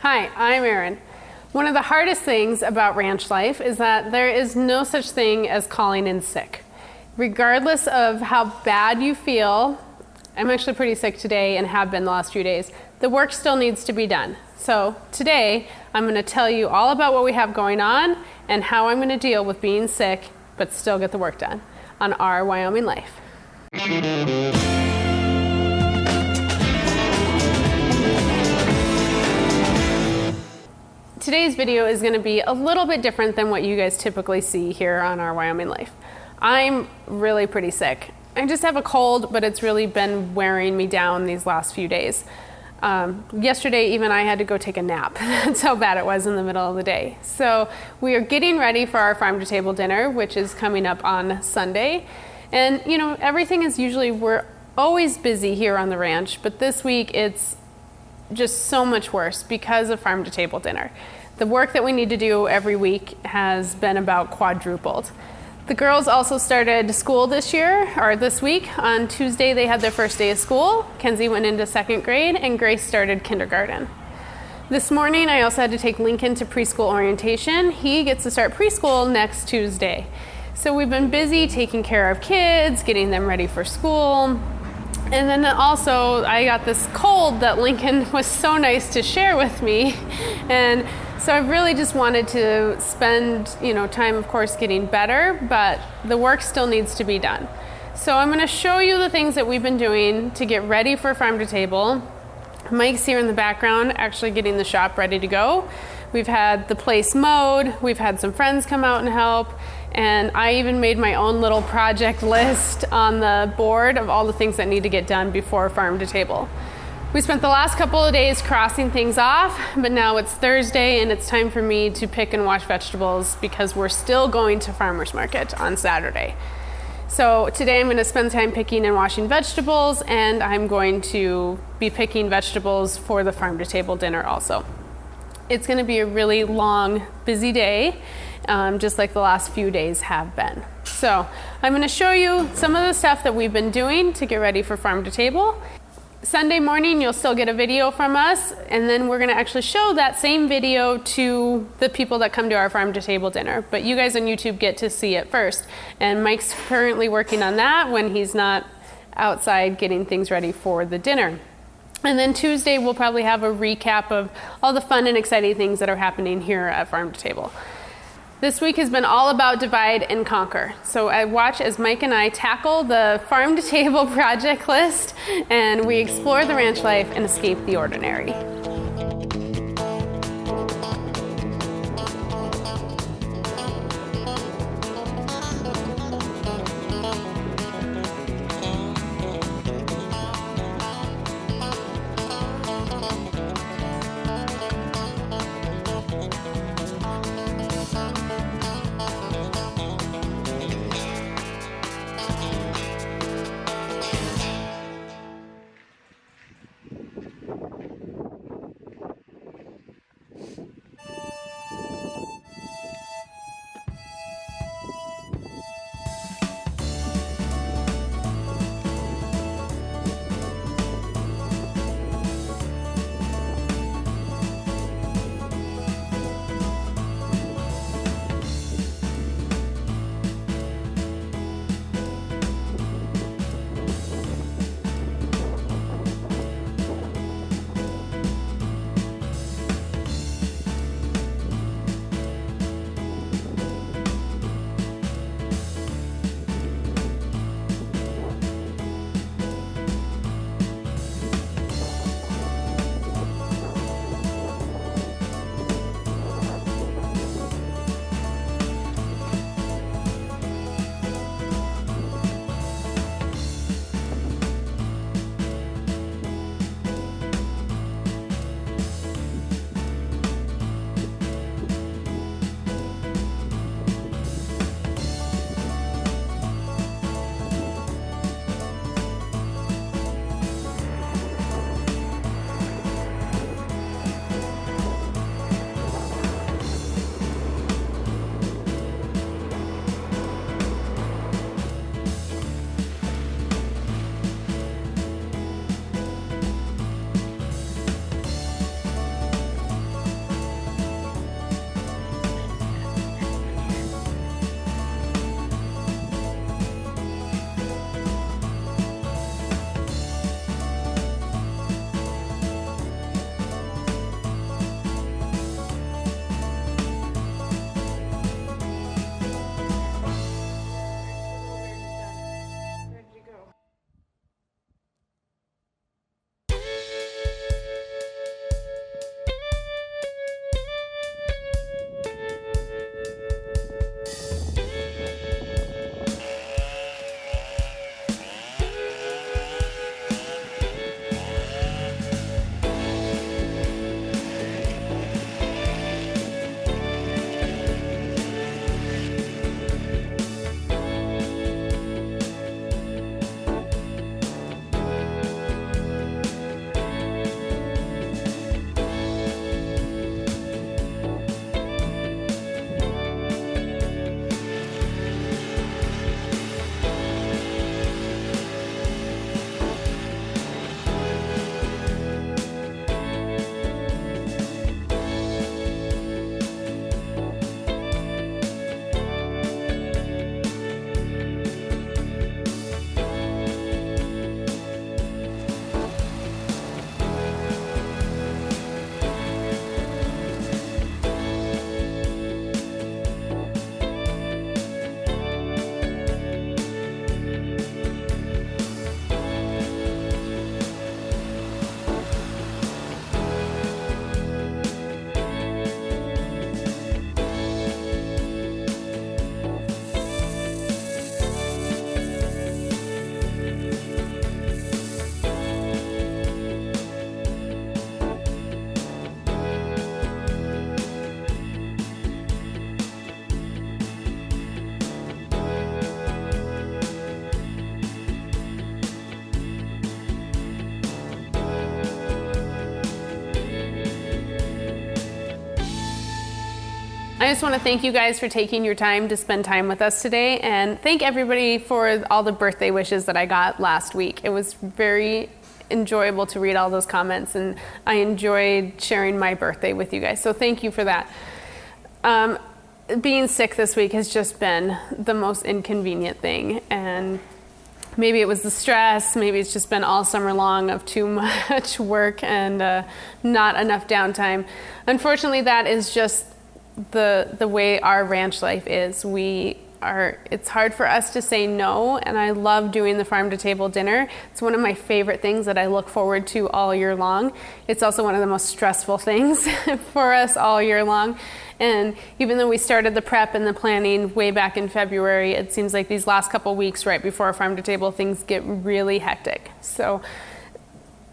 Hi, I'm Erin. One of the hardest things about ranch life is that there is no such thing as calling in sick. Regardless of how bad you feel, I'm actually pretty sick today and have been the last few days, the work still needs to be done. So today, I'm going to tell you all about what we have going on and how I'm going to deal with being sick but still get the work done on Our Wyoming Life. Today's video is going to be a little bit different than what you guys typically see here on Our Wyoming Life. I'm really pretty sick. I just have a cold, but it's really been wearing me down these last few days. Yesterday, even I had to go take a nap. That's how bad it was in the middle of the day. So we are getting ready for our farm to table dinner, which is coming up on Sunday. And you know, everything is usually, we're always busy here on the ranch, but this week it's just so much worse because of farm to table dinner. The work that we need to do every week has been about quadrupled. The girls also started school this week. On Tuesday, they had their first day of school. Kenzie went into second grade and Grace started kindergarten. This morning, I also had to take Lincoln to preschool orientation. He gets to start preschool next Tuesday. So we've been busy taking care of kids, getting them ready for school. And then also, I got this cold that Lincoln was so nice to share with me. And so I really just wanted to spend, time, of course, getting better, but the work still needs to be done. So I'm going to show you the things that we've been doing to get ready for farm to table. Mike's here in the background, actually getting the shop ready to go. We've had the place mowed. We've had some friends come out and help. And I even made my own little project list on the board of all the things that need to get done before farm to table. We spent the last couple of days crossing things off, but now it's Thursday and it's time for me to pick and wash vegetables because we're still going to farmer's market on Saturday. So today I'm going to spend time picking and washing vegetables, and I'm going to be picking vegetables for the farm to table dinner also. It's going to be a really long, busy day, just like the last few days have been. So I'm going to show you some of the stuff that we've been doing to get ready for farm to table. Sunday morning, you'll still get a video from us, and then we're going to actually show that same video to the people that come to our farm to table dinner. But you guys on YouTube get to see it first. And Mike's currently working on that when he's not outside getting things ready for the dinner. And then Tuesday, we'll probably have a recap of all the fun and exciting things that are happening here at farm to table. This week has been all about divide and conquer. So I watch as Mike and I tackle the farm to table project list, and we explore the ranch life and escape the ordinary. I just want to thank you guys for taking your time to spend time with us today, and thank everybody for all the birthday wishes that I got last week. It was very enjoyable to read all those comments, and I enjoyed sharing my birthday with you guys, so thank you for that. Being sick this week has just been the most inconvenient thing, and maybe it was the stress, maybe it's just been all summer long of too much work and not enough downtime. Unfortunately, that is just the way our ranch life is. It's hard for us to say no, and I love doing the farm to table dinner. It's one of my favorite things that I look forward to all year long. It's also one of the most stressful things for us all year long. And even though we started the prep and the planning way back in February, it seems like these last couple weeks right before farm to table, things get really hectic. So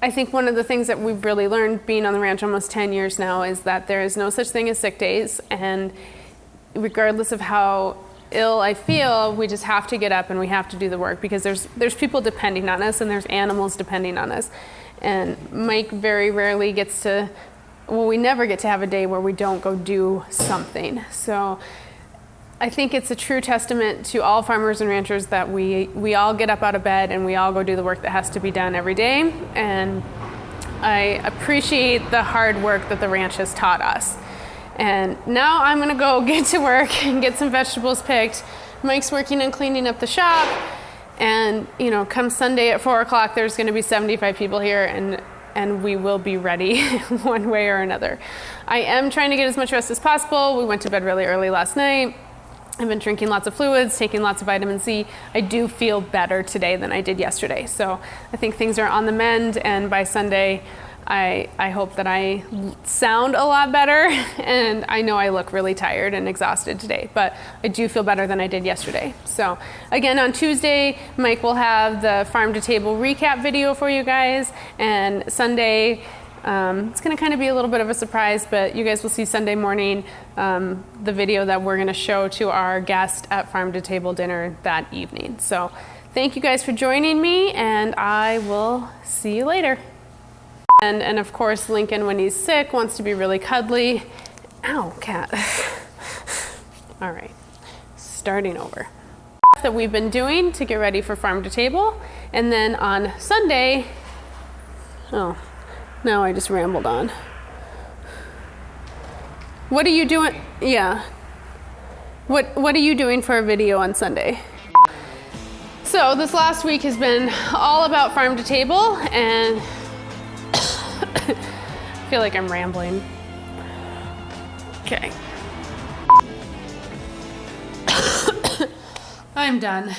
I think one of the things that we've really learned being on the ranch almost 10 years now is that there is no such thing as sick days, and regardless of how ill I feel, we just have to get up and we have to do the work, because there's people depending on us and there's animals depending on us. And Mike very rarely gets to, well, we never get to have a day where we don't go do something. So I think it's a true testament to all farmers and ranchers that we all get up out of bed and we all go do the work that has to be done every day. And I appreciate the hard work that the ranch has taught us. And now I'm gonna go get to work and get some vegetables picked. Mike's working on cleaning up the shop. And come Sunday at 4 o'clock, there's gonna be 75 people here, and we will be ready one way or another. I am trying to get as much rest as possible. We went to bed really early last night. I've been drinking lots of fluids, taking lots of vitamin C. I do feel better today than I did yesterday. So I think things are on the mend, and by Sunday, I hope that I sound a lot better, and I know I look really tired and exhausted today, but I do feel better than I did yesterday. So again, on Tuesday, Mike will have the farm to table recap video for you guys, and Sunday, it's gonna kind of be a little bit of a surprise, but you guys will see Sunday morning the video that we're gonna show to our guest at farm to table dinner that evening. So thank you guys for joining me, and I will see you later. And of course, Lincoln, when he's sick, wants to be really cuddly. Ow, cat. All right, starting over. That we've been doing to get ready for farm to table. And then on Sunday, oh, now I just rambled on. What are you doing? Yeah. What are you doing for a video on Sunday? So this last week has been all about farm to table, and I feel like I'm rambling. Okay. I'm done.